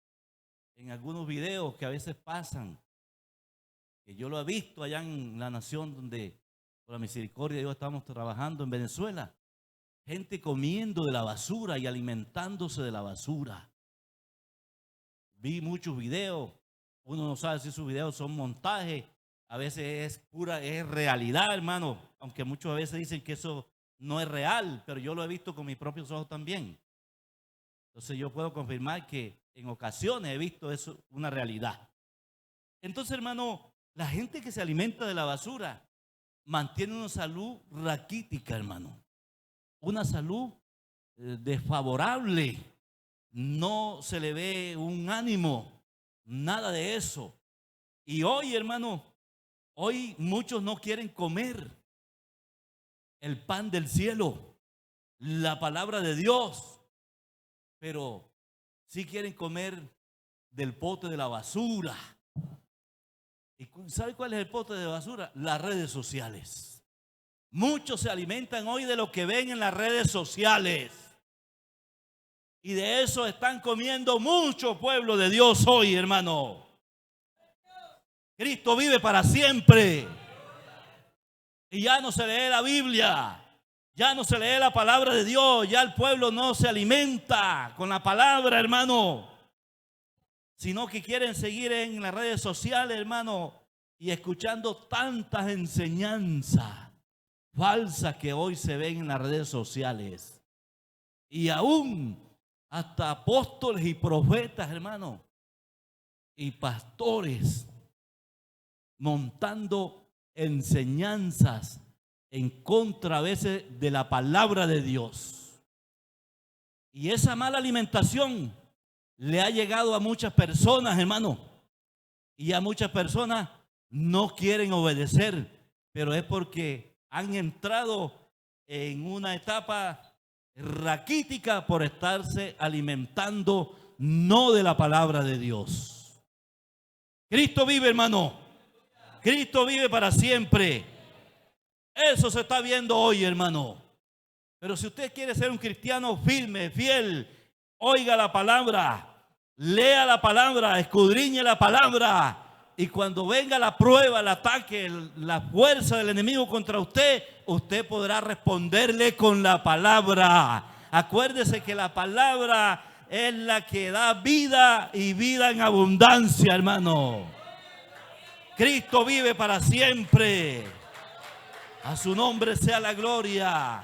en algunos videos que a veces pasan, que yo lo he visto allá en la nación donde por la misericordia de Dios estamos trabajando en Venezuela. Gente comiendo de la basura y alimentándose de la basura. Vi muchos videos. Uno no sabe si esos videos son montajes. A veces es realidad, hermano. Aunque muchas veces dicen que eso no es real, pero yo lo he visto con mis propios ojos también. Entonces yo puedo confirmar que en ocasiones he visto eso, una realidad. Entonces, hermano, la gente que se alimenta de la basura mantiene una salud raquítica, hermano. Una salud desfavorable. no se le ve un ánimo, nada de eso. Y hoy, hermano, hoy muchos no quieren comer el pan del cielo, la palabra de Dios, pero sí quieren comer del pote de la basura. ¿Y sabe cuál es el pote de basura? Las redes sociales. Muchos se alimentan hoy de lo que ven en las redes sociales. Y de eso están comiendo mucho pueblo de Dios hoy, hermano. Cristo vive para siempre. Y ya no se lee la Biblia. Ya no se lee la palabra de Dios. Ya el pueblo no se alimenta con la palabra, hermano. Sino que quieren seguir en las redes sociales, hermano, y escuchando tantas enseñanzas falsas que hoy se ven en las redes sociales. Y aún hasta apóstoles y profetas, hermano, y pastores montando enseñanzas en contra a veces de la palabra de Dios. Y esa mala alimentación le ha llegado a muchas personas, hermano, y a muchas personas no quieren obedecer, pero es porque han entrado en una etapa raquítica por estarse alimentando no de la palabra de Dios. Cristo vive, hermano. Cristo vive para siempre. Eso se está viendo hoy, hermano. Pero si usted quiere ser un cristiano firme, fiel, oiga la palabra, lea la palabra, escudriñe la palabra. Y cuando venga la prueba, el ataque, la fuerza del enemigo contra usted, usted podrá responderle con la palabra. Acuérdese que la palabra es la que da vida y vida en abundancia, hermano. Cristo vive para siempre. A su nombre sea la gloria.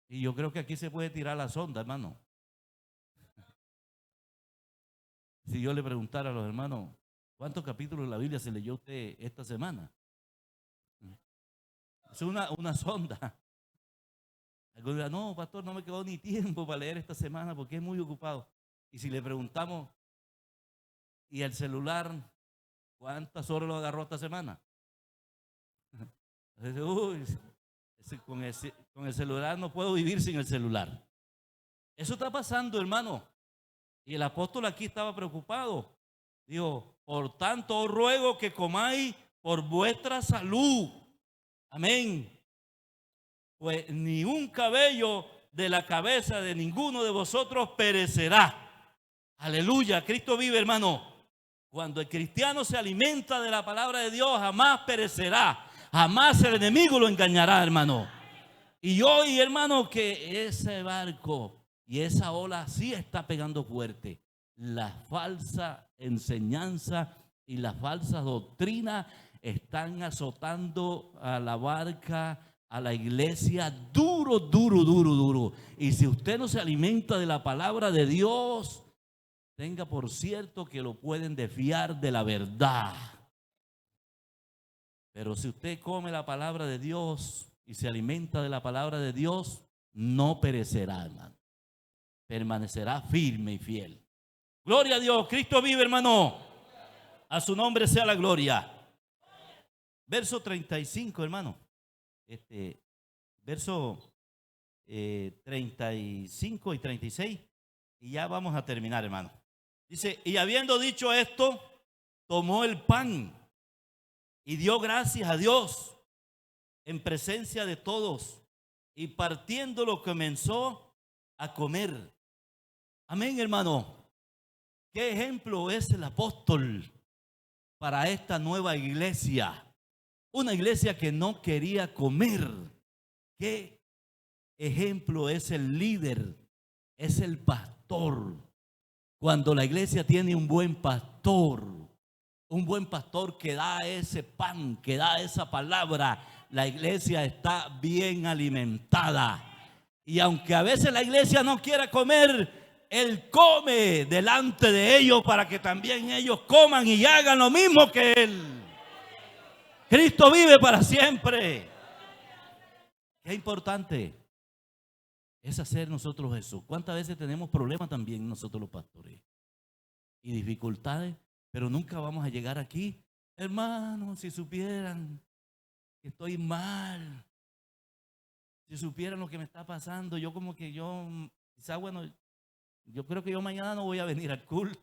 Y yo creo que aquí se puede tirar la sonda, hermano. Si yo le preguntara a los hermanos, ¿cuántos capítulos de la Biblia se leyó usted esta semana? Es una sonda. Algunos dirán, no, pastor, no me quedó ni tiempo para leer esta semana porque es muy ocupado. Y si le preguntamos, ¿y el celular cuántas horas lo agarró esta semana? Uy, con el celular no puedo vivir sin el celular. Eso está pasando, hermano. Y el apóstol aquí estaba preocupado. Dijo, por tanto os ruego que comáis por vuestra salud. Amén. Pues ni un cabello de la cabeza de ninguno de vosotros perecerá. Aleluya, Cristo vive, hermano. Cuando el cristiano se alimenta de la palabra de Dios, jamás perecerá. Jamás el enemigo lo engañará, hermano. Y hoy, hermano, que ese barco y esa ola sí está pegando fuerte. La falsa enseñanza y la falsa doctrina están azotando a la barca, a la iglesia, duro, duro, duro, duro. Y si usted no se alimenta de la palabra de Dios, tenga por cierto que lo pueden desviar de la verdad. Pero si usted come la palabra de Dios y se alimenta de la palabra de Dios, no perecerá, hermano. Permanecerá firme y fiel. Gloria a Dios, Cristo vive, hermano. A su nombre sea la gloria. Verso 35, hermano. Verso 35 y 36. Y ya vamos a terminar, hermano. Dice, y habiendo dicho esto, tomó el pan y dio gracias a Dios en presencia de todos. Y partiéndolo comenzó a comer. Amén, hermano. ¿Qué ejemplo es el apóstol para esta nueva iglesia? Una iglesia que no quería comer. ¿Qué ejemplo es el líder? Es el pastor. Cuando la iglesia tiene un buen pastor que da ese pan, que da esa palabra, la iglesia está bien alimentada. Y aunque a veces la iglesia no quiera comer, Él come delante de ellos para que también ellos coman y hagan lo mismo que Él. Cristo vive para siempre. Qué importante es hacer nosotros eso. ¿Cuántas veces tenemos problemas también nosotros los pastores? Y dificultades, pero nunca vamos a llegar aquí. Hermanos, si supieran que estoy mal, si supieran lo que me está pasando, yo quizá, bueno, yo creo que yo mañana no voy a venir al culto.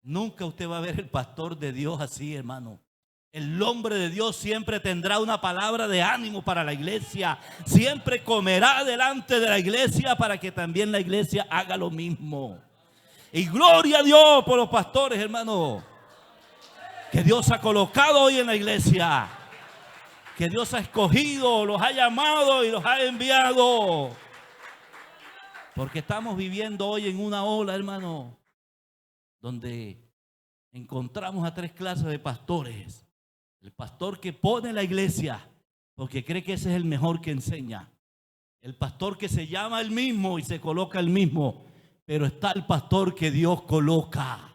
Nunca usted va a ver el pastor de Dios así, hermano. El hombre de Dios siempre tendrá una palabra de ánimo para la iglesia. Siempre comerá delante de la iglesia para que también la iglesia haga lo mismo. Y gloria a Dios por los pastores, hermano, que Dios ha colocado hoy en la iglesia. Que Dios ha escogido, los ha llamado y los ha enviado. Porque estamos viviendo hoy en una ola, hermano, donde encontramos a tres clases de pastores. El pastor que pone la iglesia porque cree que ese es el mejor que enseña. El pastor que se llama el mismo y se coloca el mismo. Pero está el pastor que Dios coloca.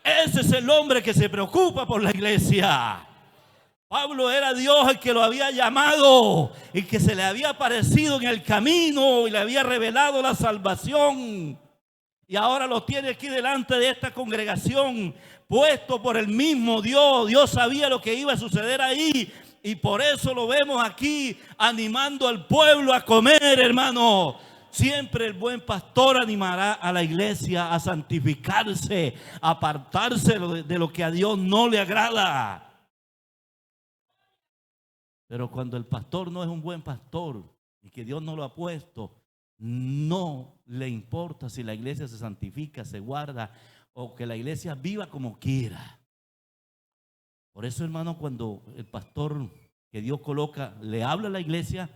Ese es el hombre que se preocupa por la iglesia. Pablo era Dios el que lo había llamado y que se le había aparecido en el camino y le había revelado la salvación. Y ahora lo tiene aquí delante de esta congregación, puesto por el mismo Dios. Dios sabía lo que iba a suceder ahí. Y por eso lo vemos aquí animando al pueblo a comer, hermano. Siempre el buen pastor animará a la iglesia a santificarse, a apartarse de lo que a Dios no le agrada. Pero cuando el pastor no es un buen pastor y que Dios no lo ha puesto, no le importa si la iglesia se santifica, se guarda o que la iglesia viva como quiera. Por eso, hermano, cuando el pastor que Dios coloca le habla a la iglesia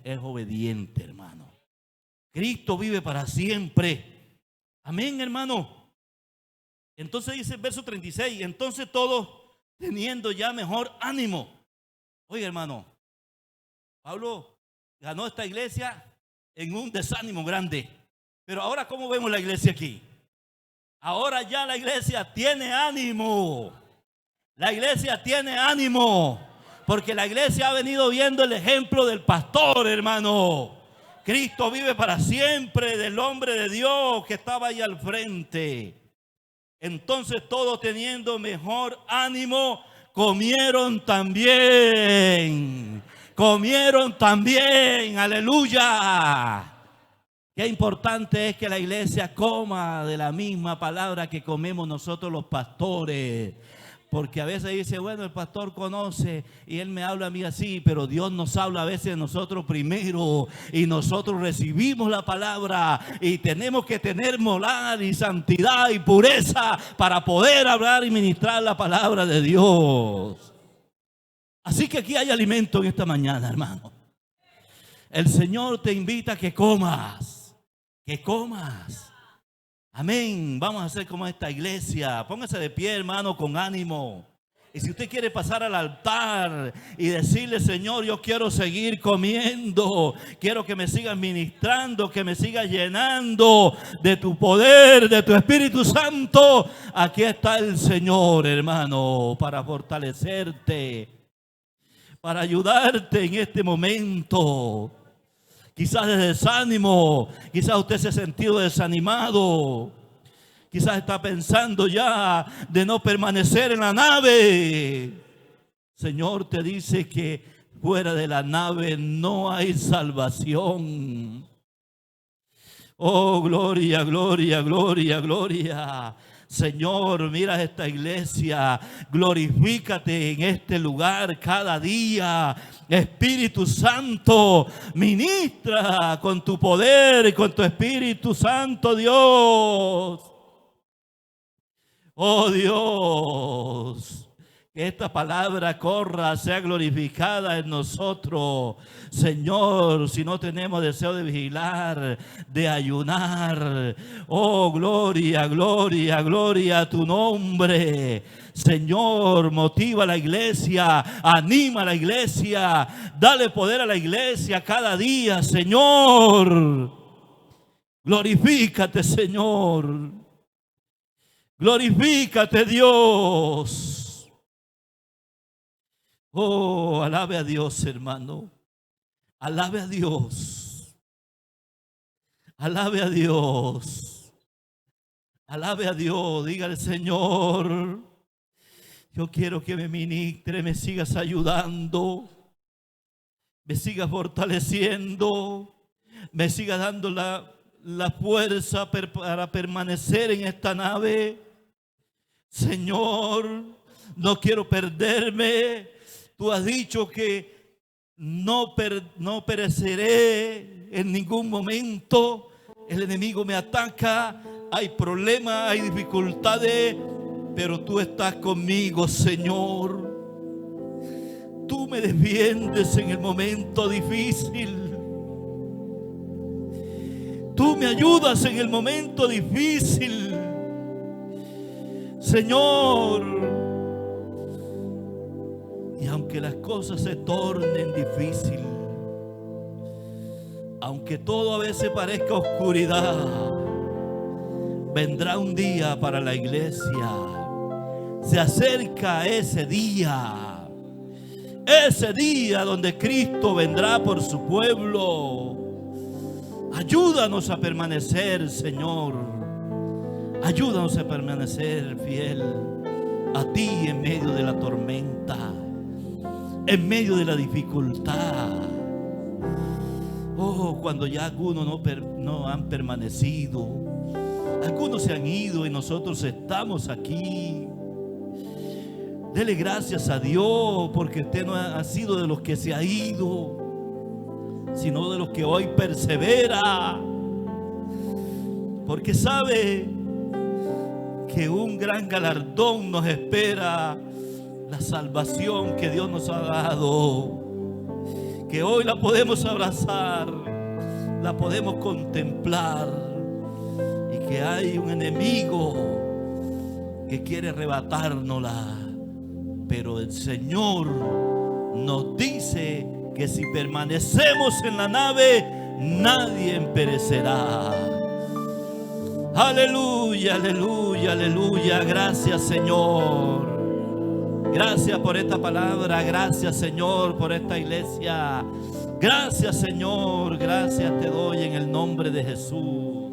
es obediente, hermano. Cristo vive para siempre. Amén, hermano. Entonces dice el verso 36, entonces todos teniendo ya mejor ánimo. Oye, hermano, Pablo ganó esta iglesia en un desánimo grande. Pero ahora, ¿cómo vemos la iglesia aquí? Ahora ya la iglesia tiene ánimo. La iglesia tiene ánimo. Porque la iglesia ha venido viendo el ejemplo del pastor, hermano. Cristo vive para siempre, del hombre de Dios que estaba ahí al frente. Entonces todos teniendo mejor ánimo, comieron también. Comieron también, aleluya. Qué importante es que la iglesia coma de la misma palabra que comemos nosotros los pastores. Porque a veces dice, bueno, el pastor conoce y él me habla a mí así, pero Dios nos habla a veces de nosotros primero y nosotros recibimos la palabra y tenemos que tener moral y santidad y pureza para poder hablar y ministrar la palabra de Dios. Así que aquí hay alimento en esta mañana, hermano. El Señor te invita a que comas, que comas. Amén. Vamos a hacer como esta iglesia. Póngase de pie, hermano, con ánimo. Y si usted quiere pasar al altar y decirle, Señor, yo quiero seguir comiendo, quiero que me sigas ministrando, que me sigas llenando de tu poder, de tu Espíritu Santo, aquí está el Señor, hermano, para fortalecerte, para ayudarte en este momento. Quizás de desánimo, quizás usted se ha sentido desanimado, quizás está pensando ya de no permanecer en la nave. Señor te dice que fuera de la nave no hay salvación. Oh, gloria, gloria, gloria, gloria. Señor, mira esta iglesia, glorifícate en este lugar cada día. Espíritu Santo, ministra con tu poder y con tu Espíritu Santo, Dios. Oh Dios, que esta palabra corra, sea glorificada en nosotros. Señor, si no tenemos deseo de vigilar, de ayunar, oh gloria, gloria, gloria a tu nombre. Señor, motiva a la iglesia, anima a la iglesia, dale poder a la iglesia cada día, Señor. Glorifícate, Señor. Glorifícate, Dios. Oh, alabe a Dios, hermano. Alabe a Dios. Alabe a Dios. Alabe a Dios. Dígale, Señor, yo quiero que me ministre, me sigas ayudando, me sigas fortaleciendo, me sigas dando la fuerza para permanecer en esta nave. Señor, no quiero perderme. Tú has dicho que no pereceré en ningún momento. El enemigo me ataca, hay problemas, hay dificultades, pero tú estás conmigo, Señor. Tú me defiendes en el momento difícil. Tú me ayudas en el momento difícil, Señor. Y aunque las cosas se tornen difíciles, aunque todo a veces parezca oscuridad, vendrá un día para la iglesia. Se acerca ese día donde Cristo vendrá por su pueblo. Ayúdanos a permanecer, Señor. Ayúdanos a permanecer fiel a ti en medio de la tormenta, en medio de la dificultad. Oh, cuando ya algunos no han permanecido, algunos se han ido y nosotros estamos aquí. Dele gracias a Dios, porque usted no ha sido de los que se ha ido, sino de los que hoy persevera, porque sabe que un gran galardón nos espera, la salvación que Dios nos ha dado, que hoy la podemos abrazar, la podemos contemplar, y que hay un enemigo que quiere arrebatárnosla, pero el Señor nos dice que si permanecemos en la nave, nadie perecerá. Aleluya, aleluya, aleluya. Gracias, Señor. Gracias por esta palabra. Gracias, Señor, por esta iglesia. Gracias, Señor. Gracias te doy en el nombre de Jesús.